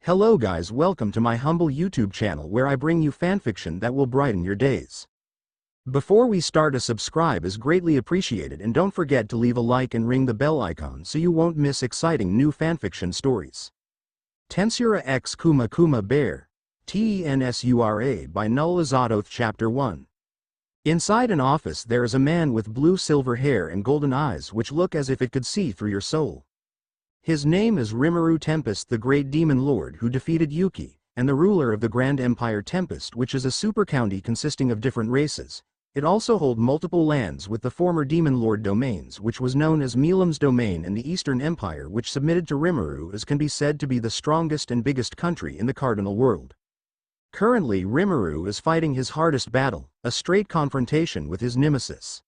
Hello guys, welcome to my humble YouTube channel where I bring you fanfiction that will brighten your days. Before we start, a subscribe is greatly appreciated, and don't forget to leave a like and ring the bell icon so you won't miss exciting new fanfiction stories. Tensura x Kuma Kuma Bear, Tensura by NullAzatoth Chapter 1. Inside an office there is a man with blue-silver hair and golden eyes which look as if it could see through your soul. His name is Rimuru, Tempest, the great demon lord who defeated Yuki, and the ruler of the Grand Empire Tempest, which is a super county consisting of different races. It also holds multiple lands with the former demon lord domains, which was known as Milam's domain, and the Eastern Empire, which submitted to Rimuru, as can be said to be the strongest and biggest country in the cardinal world. Currently Rimuru is fighting his hardest battle, a straight confrontation with his nemesis.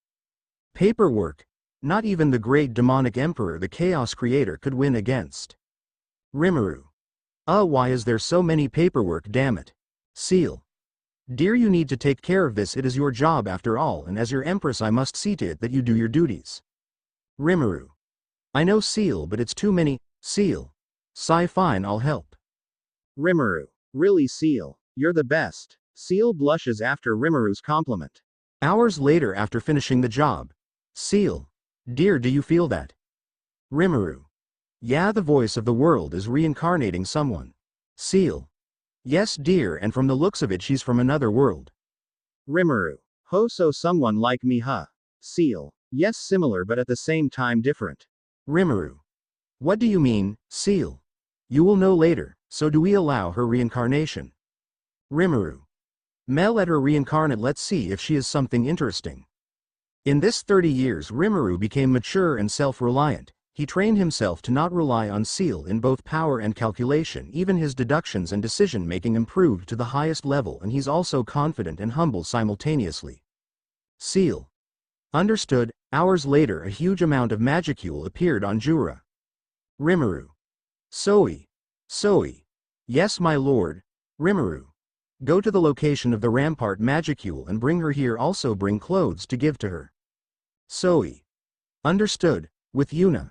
Paperwork. Not even the great demonic emperor, the chaos creator, could win against Rimuru. Why is there so many paperwork, damn it? Seal. Dear, you need to take care of this, it is your job after all, and as your empress I must see to it that you do your duties. Rimuru. I know, Seal, but it's too many. Seal. Sigh, fine, I'll help. Rimuru. Really, Seal? You're the best. Seal blushes after Rimuru's compliment. Hours later, after finishing the job. Seal. Dear, do you feel that? Rimuru. Yeah, the voice of the world is reincarnating someone. Seal. Yes, dear, and from the looks of it she's from another world. Rimuru. Ho, so someone like me, huh? Seal. Yes, similar but at the same time different. Rimuru. What do you mean, Seal? You will know later, so do we allow her reincarnation? Rimuru. Let her reincarnate, let's see if she is something interesting. In this 30 years Rimuru became mature and self-reliant. He trained himself to not rely on Seal in both power and calculation. Even his deductions and decision-making improved to the highest level, and he's also confident and humble simultaneously. Seal. Understood. Hours later a huge amount of magicule appeared on Jura. Rimuru. Soei. Soei. Yes, my lord. Rimuru. Go to the location of the rampart magicule and bring her here, also bring clothes to give to her. Soei. Understood. With Yuna.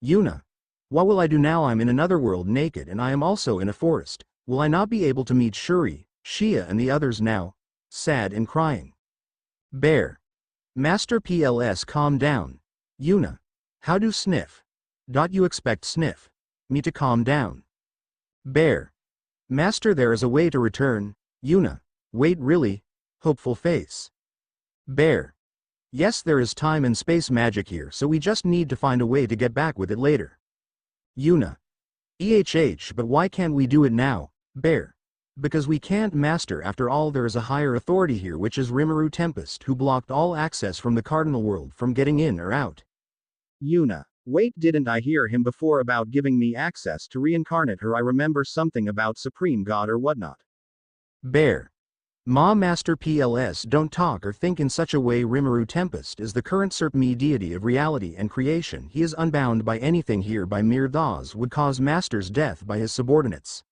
Yuna. What will I do now? I'm in another world naked, and I am also in a forest. Will I not be able to meet Shuri, Shia and the others now? Sad and crying. Bear. Master PLS, calm down. Yuna. How do sniff? You expect sniff me to calm down? Bear. Master, there is a way to return. Yuna. Wait, really? Hopeful face. Bear. Yes, there is time and space magic here, so we just need to find a way to get back with it later. Yuna. But why can't we do it now? Bear. Because we can't, master. After all, there is a higher authority here, which is Rimuru Tempest, who blocked all access from the cardinal world from getting in or out. Yuna. Wait, didn't I hear him before about giving me access to reincarnate her? I remember something about Supreme God or whatnot. Bear. Master PLS, don't talk or think in such a way. Rimuru Tempest is the current Serpme deity of reality and creation. He is unbound by anything here by mere thoughts would cause master's death by his subordinates.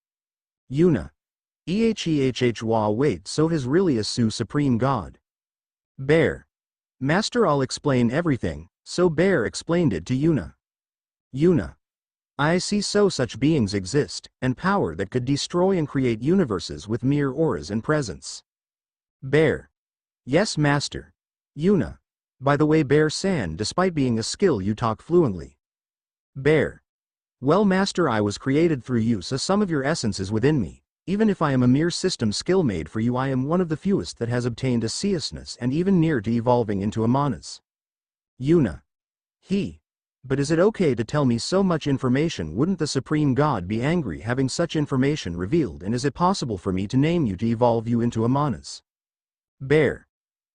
Yuna. Wait, so his really is Supreme God? Bear. Master, I'll explain everything. So Bear explained it to Yuna. Yuna. I see, so such beings exist, and power that could destroy and create universes with mere auras and presence. Bear. Yes, master. Yuna. By the way, Bear-san, despite being a skill you talk fluently. Bear. Well, master, I was created through you, so some of your essence is within me. Even if I am a mere system skill made for you, I am one of the fewest that has obtained a Seusness and even near to evolving into a Manas. Yuna. But is it okay to tell me so much information? Wouldn't the Supreme God be angry having such information revealed, and is it possible for me to name you to evolve you into a Manas? Bear.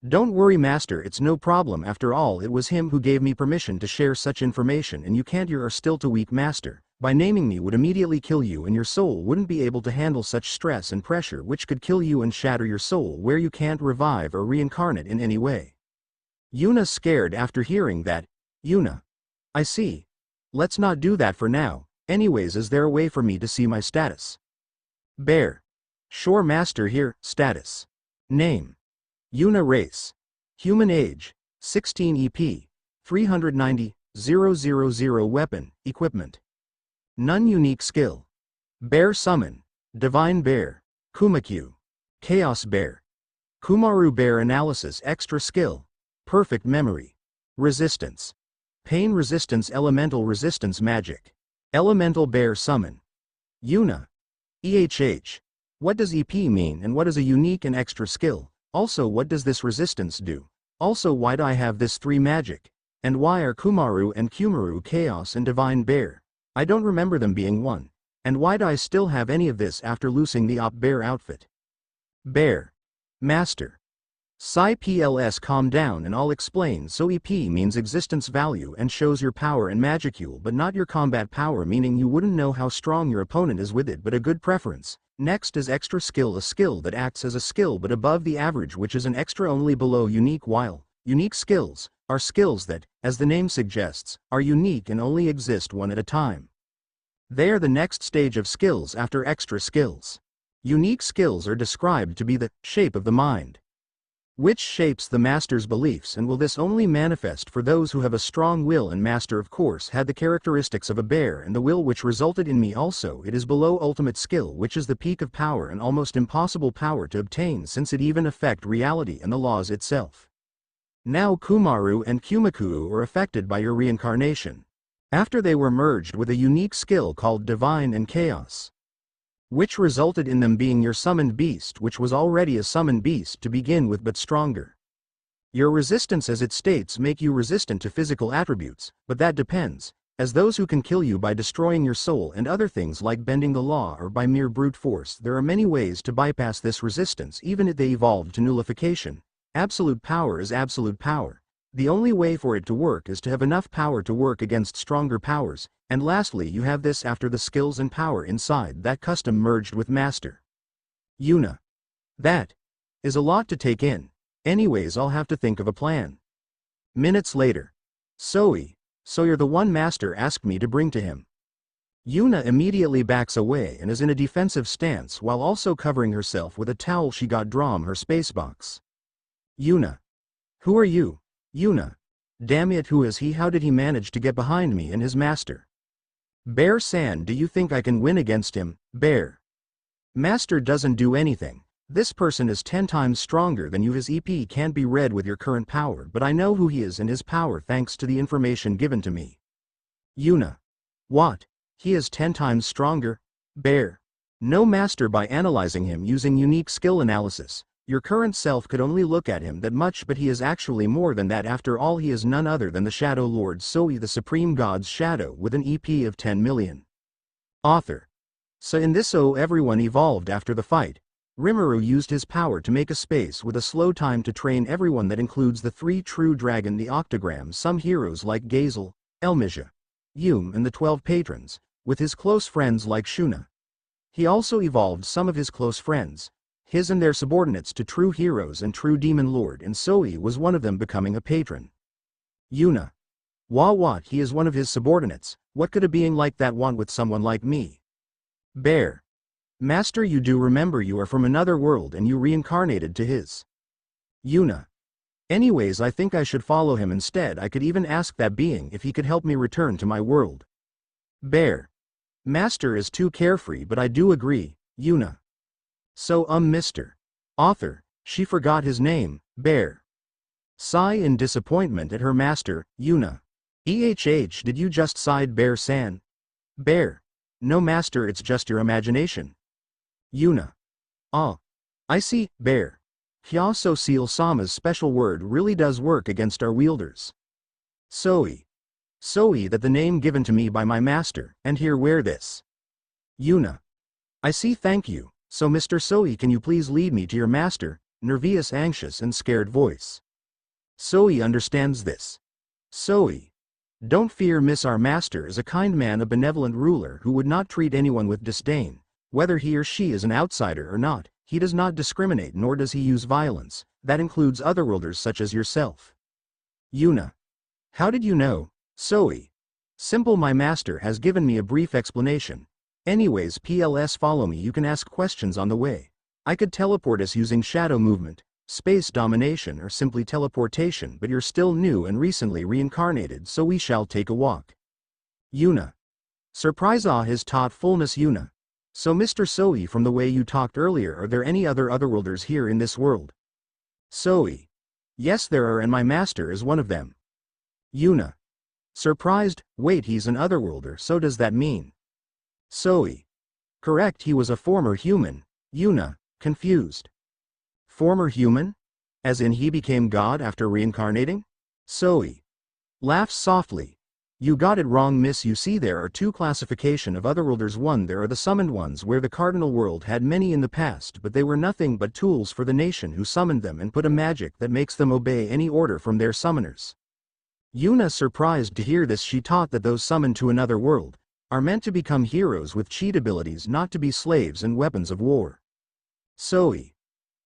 Don't worry, master, it's no problem. After all, it was him who gave me permission to share such information, and you can't. You are still too weak, master. By naming me would immediately kill you, and your soul wouldn't be able to handle such stress and pressure, which could kill you and shatter your soul, where you can't revive or reincarnate in any way. Yuna scared after hearing that. Yuna. I see. Let's not do that for now. Anyways, is there a way for me to see my status? Bear. Sure, master, here. Status. Name. Yuna. Race. Human. Age. 16 EP. 390, 000. Weapon. Equipment. None. Unique skill. Bear Summon. Divine Bear. Kumaku. Chaos Bear. Kumaru Bear Analysis Extra Skill. Perfect Memory. Resistance. Pain Resistance Elemental Resistance Magic. Elemental Bear Summon. Yuna. EHH. What does EP mean and what is a unique and extra skill? Also what does this resistance do? Also why do I have this 3 magic? And why are Kumaru and Kumaru Chaos and Divine Bear? I don't remember them being one. And why do I still have any of this after losing the Op Bear outfit? Bear. Master. Psi PLS calm down and I'll explain. So EP means existence value and shows your power and magicule but not your combat power, meaning you wouldn't know how strong your opponent is with it but a good preference. Next is extra skill, a skill that acts as a skill but above the average, which is an extra only below unique, while unique skills are skills that, as the name suggests, are unique and only exist one at a time. They are the next stage of skills after extra skills. Unique skills are described to be the shape of the mind, which shapes the master's beliefs, and will this only manifest for those who have a strong will, and master of course had the characteristics of a bear and the will which resulted in me also. It is below ultimate skill, which is the peak of power and almost impossible power to obtain since it even affect reality and the laws itself. Now Kumaru and Kumaku are affected by your reincarnation, after they were merged with a unique skill called Divine and Chaos, which resulted in them being your summoned beast, which was already a summoned beast to begin with but stronger. Your resistance, as it states, make you resistant to physical attributes, but that depends, as those who can kill you by destroying your soul and other things like bending the law or by mere brute force. There are many ways to bypass this resistance, even if they evolve to nullification. Absolute power is absolute power. The only way for it to work is to have enough power to work against stronger powers, and lastly you have this after the skills and power inside that custom merged with master. Yuna. That is a lot to take in. Anyways, I'll have to think of a plan. Minutes later. Soei. So you're the one master asked me to bring to him. Yuna immediately backs away and is in a defensive stance while also covering herself with a towel she got from her spacebox. Yuna. Who are you? Yuna. Damn it, who is he? How did he manage to get behind me and his master? Bear-san, do you think I can win against him? Bear. Master doesn't do anything. This person is 10 times stronger than you. His EP can't be read with your current power, but I know who he is and his power thanks to the information given to me. Yuna. What? He is 10 times stronger? Bear. No, master, by analyzing him using unique skill analysis. Your current self could only look at him that much, but he is actually more than that. After all, he is none other than the Shadow Lord Soei, the Supreme God's shadow, with an EP of 10 million. Author. So in this everyone evolved after the fight. Rimuru used his power to make a space with a slow time to train everyone. That includes the 3 true dragon, the octogram, some heroes like Gazel, Elmija, Yum, and the 12 patrons, with his close friends like Shuna. He also evolved some of his close friends, his and their subordinates, to true heroes and true demon lord, and Soei was one of them, becoming a patron. Yuna. What? He is one of his subordinates. What could a being like that want with someone like me? Bear. Master, you do remember you are from another world and you reincarnated to his. Yuna. Anyways, I think I should follow him instead. I could even ask that being if he could help me return to my world. Bear. Master is too carefree, but I do agree. Yuna. So Mr. Author, she forgot his name. Bear. Sigh in disappointment at her master. Yuna. Did you just sighed, Bear-san? Bear. No, master, it's just your imagination. Yuna. Ah. I see, Bear. Hyaso Seal-sama's special word really does work against our wielders. Soei. Soei, that the name given to me by my master, and here wear this. Yuna. I see, thank you. So Mr. Soei, can you please lead me to your master? Nervous, anxious and scared voice. Soei understands this. Soei. Don't fear, miss, our master is a kind man, a benevolent ruler who would not treat anyone with disdain, whether he or she is an outsider or not. He does not discriminate, nor does he use violence. That includes otherworlders such as yourself. Yuna. How did you know? Soei. Simple, my master has given me a brief explanation. Anyways, PLS, follow me, you can ask questions on the way. I could teleport us using shadow movement, space domination, or simply teleportation, but you're still new and recently reincarnated, so we shall take a walk. Yuna. Surprise, his taught fullness. Yuna. So Mr. Soei, from the way you talked earlier, are there any other otherworlders here in this world? Soei. Yes there are, and my master is one of them. Yuna. Surprised, wait, he's an otherworlder, so does that mean? Soei. Correct, he was a former human. Yuna, confused. Former human? As in he became God after reincarnating? Soei. Laughs softly. You got it wrong, miss. You see, there are two classification of otherworlders. One, there are the summoned ones, where the cardinal world had many in the past, but they were nothing but tools for the nation who summoned them and put a magic that makes them obey any order from their summoners. Yuna, surprised to hear this, she taught that those summoned to another world are meant to become heroes with cheat abilities, not to be slaves and weapons of war. Soei.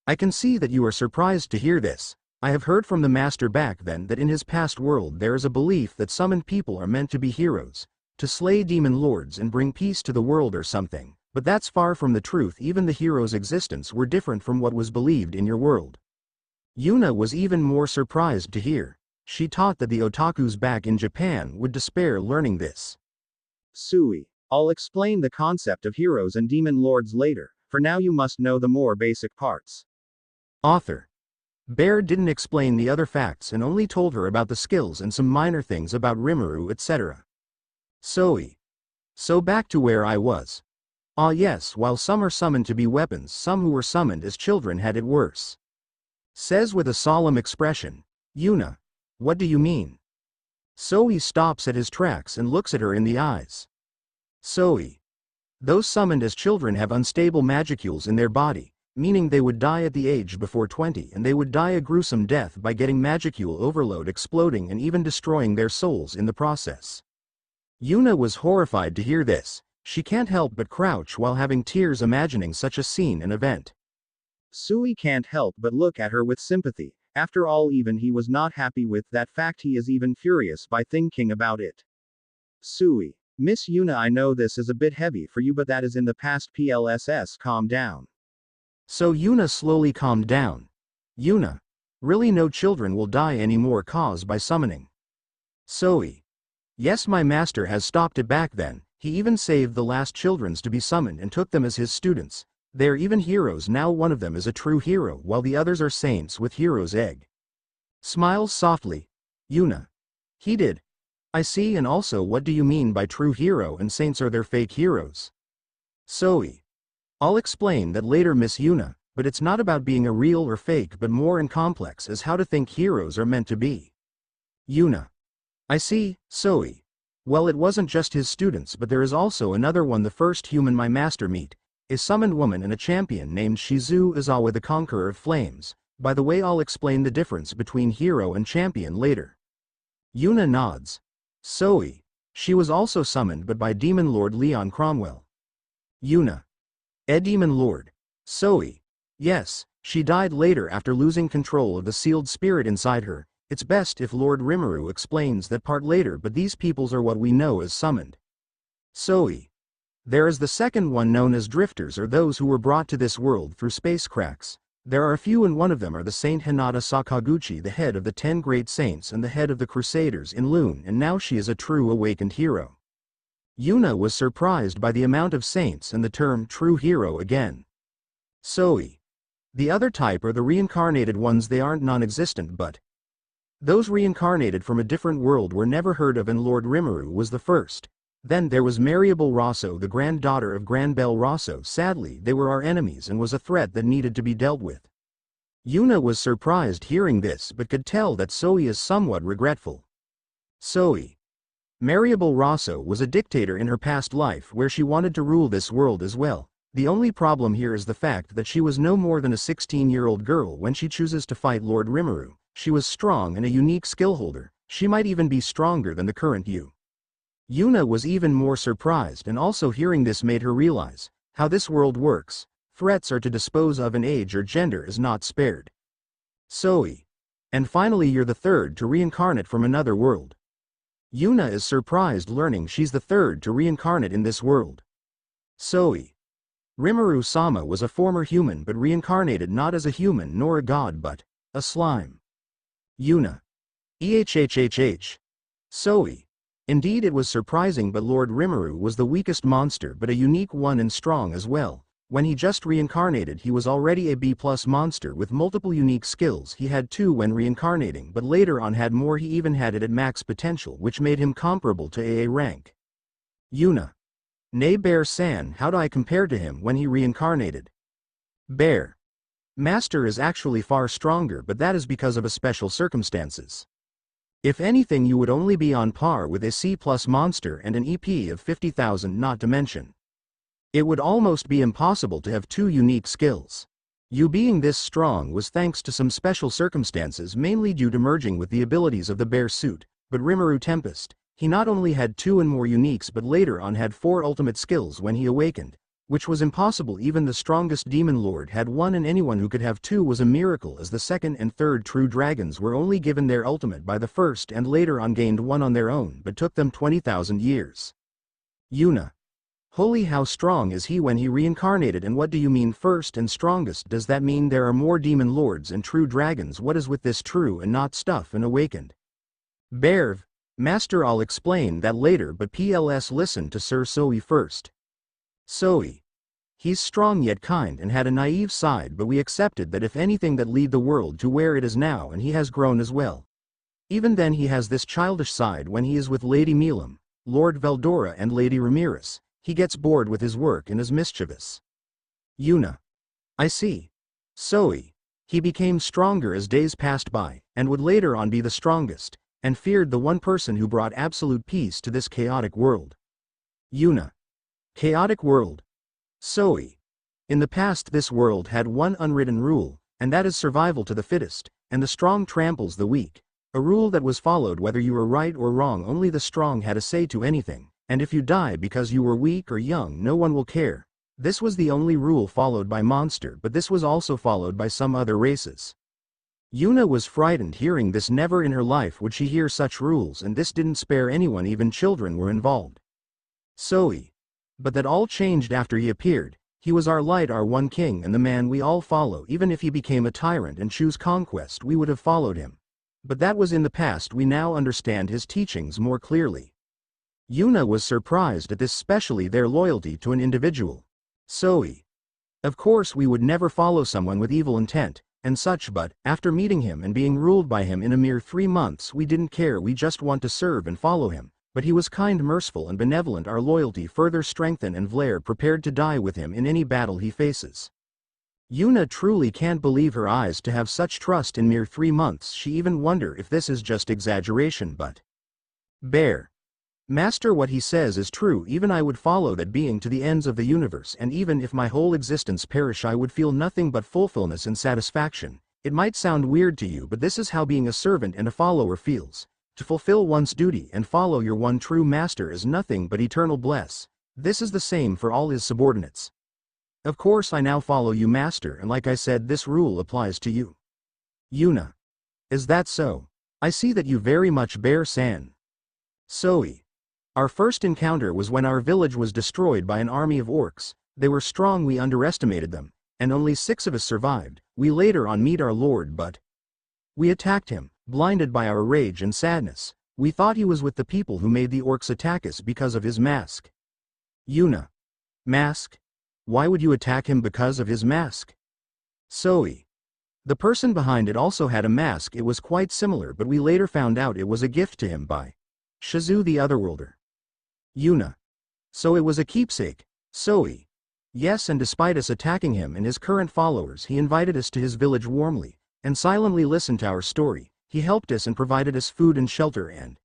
I can see that you are surprised to hear this. I have heard from the master back then that in his past world there is a belief that summoned people are meant to be heroes, to slay demon lords and bring peace to the world or something, but that's far from the truth. Even the heroes' existence were different from what was believed in your world. Yuna was even more surprised to hear. She taught that the otakus back in Japan would despair learning this. Soei. I'll explain the concept of heroes and demon lords later, for now you must know the more basic parts. Author. Bear didn't explain the other facts and only told her about the skills and some minor things about Rimuru, etc. Soei. So back to where I was. Ah yes, while some are summoned to be weapons, some who were summoned as children had it worse. Says with a solemn expression. Yuna. What do you mean? Soei stops at his tracks and looks at her in the eyes. Soei. Those summoned as children have unstable magicules in their body, meaning they would die at the age before 20, and they would die a gruesome death by getting magicule overload, exploding and even destroying their souls in the process. Yuna was horrified to hear this. She can't help but crouch while having tears imagining such a scene and event. Soei can't help but look at her with sympathy. After all, even he was not happy with that fact. He is even furious by thinking about it. Soei. Miss Yuna, I know this is a bit heavy for you, but that is in the past. PLSS, calm down. So Yuna slowly calmed down. Yuna. Really, no children will die anymore caused by summoning? Soei. Yes, my master has stopped it back then. He even saved the last childrens to be summoned and took them as his students. They are even heroes now. One of them is a true hero, while the others are saints with hero's egg. Smiles softly. Yuna. He did. I see. And also, what do you mean by true hero and saints? Are there fake heroes? Soei. I'll explain that later, Miss Yuna, but it's not about being a real or fake, but more and complex as how to think heroes are meant to be. Yuna. I see, Soei. Well, it wasn't just his students, but there is also another one. The first human my master meet, a summoned woman and a champion named Shizu Izawa, the Conqueror of Flames. By the way, I'll explain the difference between hero and champion later. Yuna nods. Soei. She was also summoned, but by Demon Lord Leon Cromwell. Yuna. A demon lord. Soei. Yes, she died later after losing control of the sealed spirit inside her. It's best if Lord Rimuru explains that part later, but these peoples are what we know as summoned. Soei. There is the second one known as drifters, or those who were brought to this world through space cracks. There are a few, and one of them are the Saint Hinata Sakaguchi, the head of the 10 great saints and the head of the crusaders in Lune, and now she is a true awakened hero. Yuna was surprised by the amount of saints and the term true hero again. Soei. The other type are the reincarnated ones. They aren't non-existent, but those reincarnated from a different world were never heard of, and Lord Rimuru was the first. Then there was Mariable Rosso, the granddaughter of Grand Bell Rosso. Sadly, they were our enemies and was a threat that needed to be dealt with. Yuna was surprised hearing this, but could tell that Soei is somewhat regretful. Soei. Mariable Rosso was a dictator in her past life where she wanted to rule this world as well. The only problem here is the fact that she was no more than a 16-year-old girl when she chooses to fight Lord Rimuru. She was strong and a unique skill holder. She might even be stronger than the current Yu. Yuna was even more surprised, and also hearing this made her realize how this world works. Threats are to dispose of, and age or gender is not spared. Soei. And finally, you're the third to reincarnate from another world. Yuna is surprised learning she's the third to reincarnate in this world. Soei. Rimuru-sama was a former human but reincarnated not as a human nor a god but a slime. Yuna. Ehhhh. Soei. Indeed, it was surprising, but Lord Rimuru was the weakest monster, but a unique one and strong as well. When he just reincarnated, he was already a B+ monster with multiple unique skills. He had 2 when reincarnating, but later on had more. He even had it at max potential, which made him comparable to AA rank. Yuna. Nay, Bear-san, how do I compare to him when he reincarnated? Bear. Master is actually far stronger, but that is because of a special circumstances. If anything, you would only be on par with a C+ monster and an EP of 50,000, not to mention. It would almost be impossible to have 2 unique skills. You being this strong was thanks to some special circumstances, mainly due to merging with the abilities of the bear suit, but Rimuru Tempest, he not only had 2 and more uniques but later on had 4 ultimate skills when he awakened, which was impossible. Even the strongest demon lord had 1, and anyone who could have 2 was a miracle, as the 2nd and 3rd true dragons were only given their ultimate by the 1st and later on gained 1 on their own, but took them 20,000 years. Yuna. Holy, how strong is he when he reincarnated? And what do you mean first and strongest? Does that mean there are more demon lords and true dragons? What is with this true and not stuff and awakened? Bear. Master, I'll explain that later, but listen to Sir Soei first. Soei. He's strong yet kind and had a naive side, but we accepted that if anything that lead the world to where it is now, and he has grown as well. Even then he has this childish side when he is with Lady Milam, Lord Veldora and Lady Ramirez. He gets bored with his work and is mischievous. Yuna. I see. Soei. He became stronger as days passed by, and would later on be the strongest, and feared the one person who brought absolute peace to this chaotic world. Yuna. Chaotic world. Soei. In the past, this world had one unwritten rule, and that is survival to the fittest, and the strong tramples the weak. A rule that was followed whether you were right or wrong. Only the strong had a say to anything, and if you die because you were weak or young, no one will care. This was the only rule followed by Monster, but this was also followed by some other races. Yuna was frightened hearing this. Never in her life would she hear such rules, and this didn't spare anyone, even children were involved. Soei. But that all changed after he appeared. He was our light, our one king, and the man we all follow. Even if he became a tyrant and choose conquest, we would have followed him. But that was in the past. We now understand his teachings more clearly. Yuna was surprised at this, especially their loyalty to an individual. Soei. Of course we would never follow someone with evil intent, and such, but, after meeting him and being ruled by him in a mere 3 months, we didn't care. We just want to serve and follow him. But he was kind, merciful and benevolent. Our loyalty further strengthened, and Vlaire prepared to die with him in any battle he faces. Yuna truly can't believe her eyes to have such trust in mere 3 months. She even wonder if this is just exaggeration, but... Bear. Master, what he says is true. Even I would follow that being to the ends of the universe, and even if my whole existence perish, I would feel nothing but fulfillment and satisfaction. It might sound weird to you, but this is how being a servant and a follower feels. To fulfill one's duty and follow your one true master is nothing but eternal bliss. This is the same for all his subordinates. Of course I now follow you, master, and like I said, this rule applies to you. Yuna. Is that so? I see that you very much Bear-san. Soei. Our first encounter was when our village was destroyed by an army of orcs. They were strong, we underestimated them, and only 6 of us survived. We later on meet our lord, but we attacked him, blinded by our rage and sadness. We thought he was with the people who made the orcs attack us because of his mask. Yuna. Mask? Why would you attack him because of his mask? Soei. The person behind it also had a mask. It was quite similar, but we later found out it was a gift to him by Shizu the Otherworlder. Yuna. So it was a keepsake. Soei. Yes, and despite us attacking him and his current followers, he invited us to his village warmly, and silently listened to our story. He helped us and provided us food and shelter and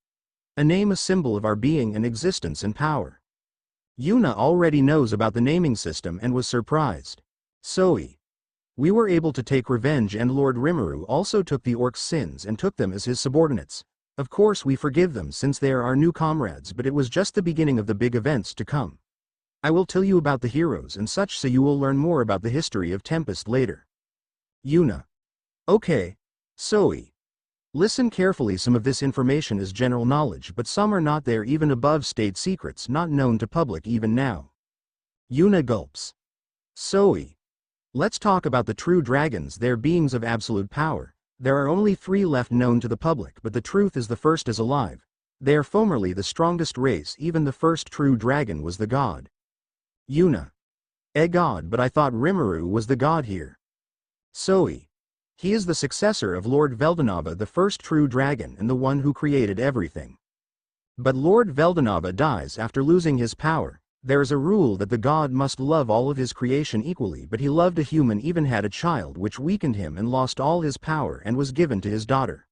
a name, a symbol of our being and existence and power. Yuna already knows about the naming system and was surprised. Soei. We were able to take revenge, and Lord Rimuru also took the orcs' sins and took them as his subordinates. Of course we forgive them since they are our new comrades, but it was just the beginning of the big events to come. I will tell you about the heroes and such, so you will learn more about the history of Tempest later. Yuna. Okay. Soei. Listen carefully. Some of this information is general knowledge, but some are not. There even above state secrets not known to public even now. Yuna gulps. Soei. Let's talk about the true dragons. They're beings of absolute power. There are only 3 left known to the public, but the truth is the first is alive. They are formerly the strongest race, even the first true dragon was the god. Yuna. A god, but I thought Rimuru was the god here. Soei. He is the successor of Lord Veldanava, the first true dragon and the one who created everything. But Lord Veldanava dies after losing his power. There is a rule that the god must love all of his creation equally, but he loved a human, even had a child, which weakened him and lost all his power and was given to his daughter.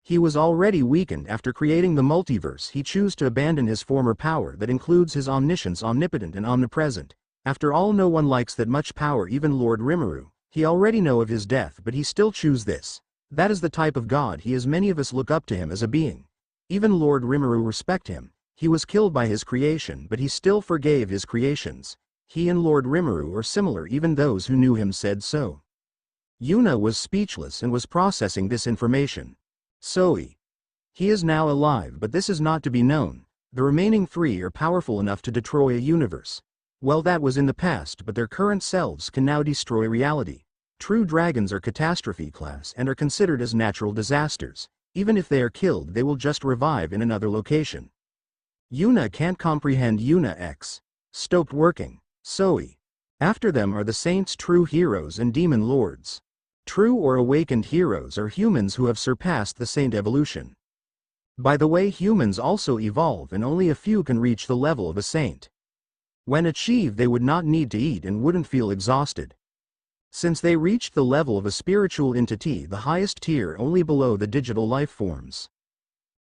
He was already weakened after creating the multiverse. He chose to abandon his former power that includes his omniscience, omnipotent and omnipresent. After all, no one likes that much power, even Lord Rimuru. He already know of his death, but he still choose this. That is the type of god he is. Many of us look up to him as a being. Even Lord Rimuru respect him. He was killed by his creation, but he still forgave his creations. He and Lord Rimuru are similar, even those who knew him said so. Yuna was speechless and was processing this information. Soei. He is now alive, but this is not to be known. The remaining three are powerful enough to destroy a universe. Well, that was in the past, but their current selves can now destroy reality. True dragons are catastrophe class and are considered as natural disasters. Even if they are killed, they will just revive in another location. Yuna can't comprehend. Yuna X. Stopped working. Soei. After them are the saints, true heroes and demon lords. True or awakened heroes are humans who have surpassed the saint evolution. By the way, humans also evolve and only a few can reach the level of a saint. When achieved, they would not need to eat and wouldn't feel exhausted. Since they reached the level of a spiritual entity, the highest tier, only below the digital life forms.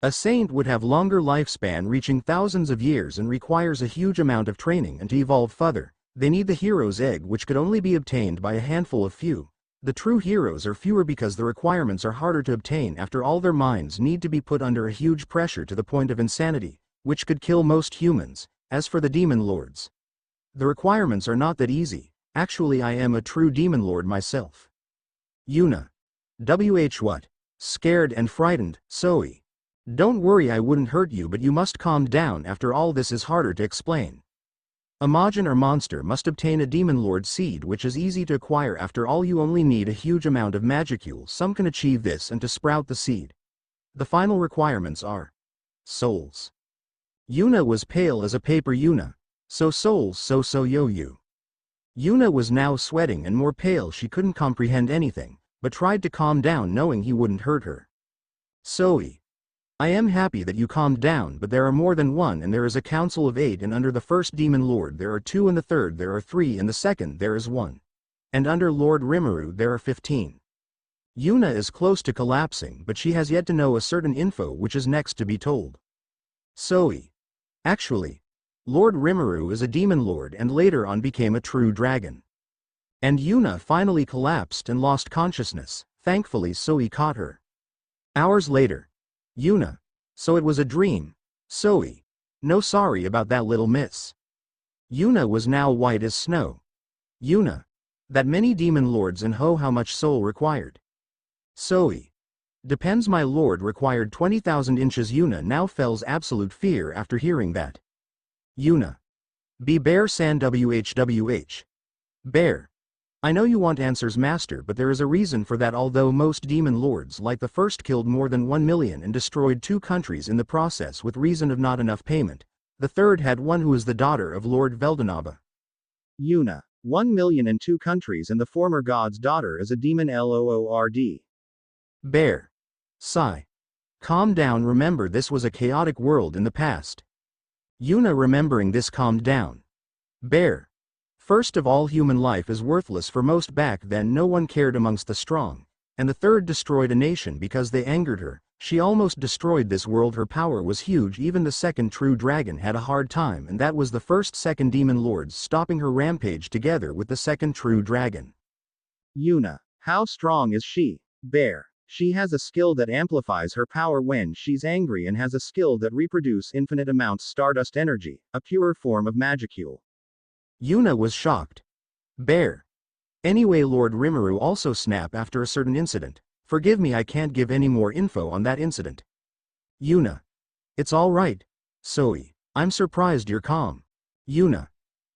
A saint would have longer lifespan, reaching thousands of years, and requires a huge amount of training, and to evolve further, they need the hero's egg, which could only be obtained by a handful of few. The true heroes are fewer because the requirements are harder to obtain. After all, their minds need to be put under a huge pressure to the point of insanity, which could kill most humans. As for the demon lords, the requirements are not that easy. Actually, I am a true demon lord myself. Yuna. What? Scared and frightened, Soei. Don't worry, I wouldn't hurt you, but you must calm down. After all, this is harder to explain. A Majin or monster must obtain a demon lord seed, which is easy to acquire. After all, you only need a huge amount of magicules. Some can achieve this and to sprout the seed. The final requirements are souls. Yuna was pale as a paper. Yuna. So souls, so yo you. Yuna was now sweating and more pale. She couldn't comprehend anything, but tried to calm down, knowing he wouldn't hurt her. Soei. I am happy that you calmed down, but there are more than one, and there is a council of 8, and under the first demon lord there are 2, and the third there are 3, and the second there is 1. And under Lord Rimuru there are 15. Yuna is close to collapsing, but she has yet to know a certain info which is next to be told. Soei. Actually, Lord Rimuru is a demon lord and later on became a true dragon. And Yuna finally collapsed and lost consciousness. Thankfully, Soei caught her. Hours later. Yuna. So it was a dream. Soei. No, sorry about that, little miss. Yuna was now white as snow. Yuna. That many demon lords, and how much soul required? Soei. Depends, my lord required 20,000 inches. Yuna now feels absolute fear after hearing that. Yuna. Be Bear San WHWH. Bear. I know you want answers, master, but there is a reason for that. Although most demon lords like the first killed more than 1 million and destroyed 2 countries in the process with reason of not enough payment, the third had one who is the daughter of Lord Veldanava. Yuna. 1 million and 2 countries, and the former god's daughter is a demon. LOORD. Bear. Sigh. Calm down, remember this was a chaotic world in the past. Yuna, remembering this, calmed down. Bear. First of all, human life is worthless for most. Back then no one cared amongst the strong, and the third destroyed a nation because they angered her. She almost destroyed this world. Her power was huge. Even the second true dragon had a hard time, and that was the first second demon lords stopping her rampage together with the second true dragon. Yuna. How strong is she? Bear. She has a skill that amplifies her power when she's angry and has a skill that reproduce infinite amounts stardust energy, a pure form of magicule. Yuna was shocked. Bear. Anyway, Lord Rimuru also snapped after a certain incident. Forgive me, I can't give any more info on that incident. Yuna. It's all right. Soei. I'm surprised you're calm. Yuna.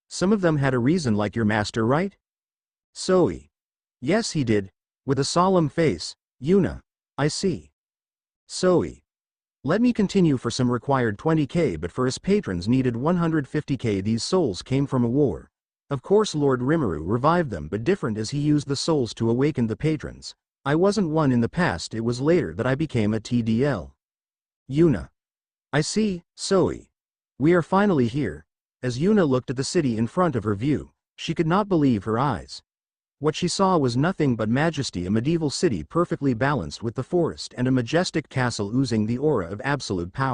Some of them had a reason, like your master, right? Soei. Yes, he did. With a solemn face. Yuna. I see. Soei. Let me continue for some required 20k, but for his patrons needed 150k. These souls came from a war. Of course Lord Rimuru revived them, but different as he used the souls to awaken the patrons. I wasn't one in the past, it was later that I became a TDL. Yuna. I see, Soei. We are finally here. As Yuna looked at the city in front of her view, she could not believe her eyes. What she saw was nothing but majesty, a medieval city perfectly balanced with the forest and a majestic castle oozing the aura of absolute power.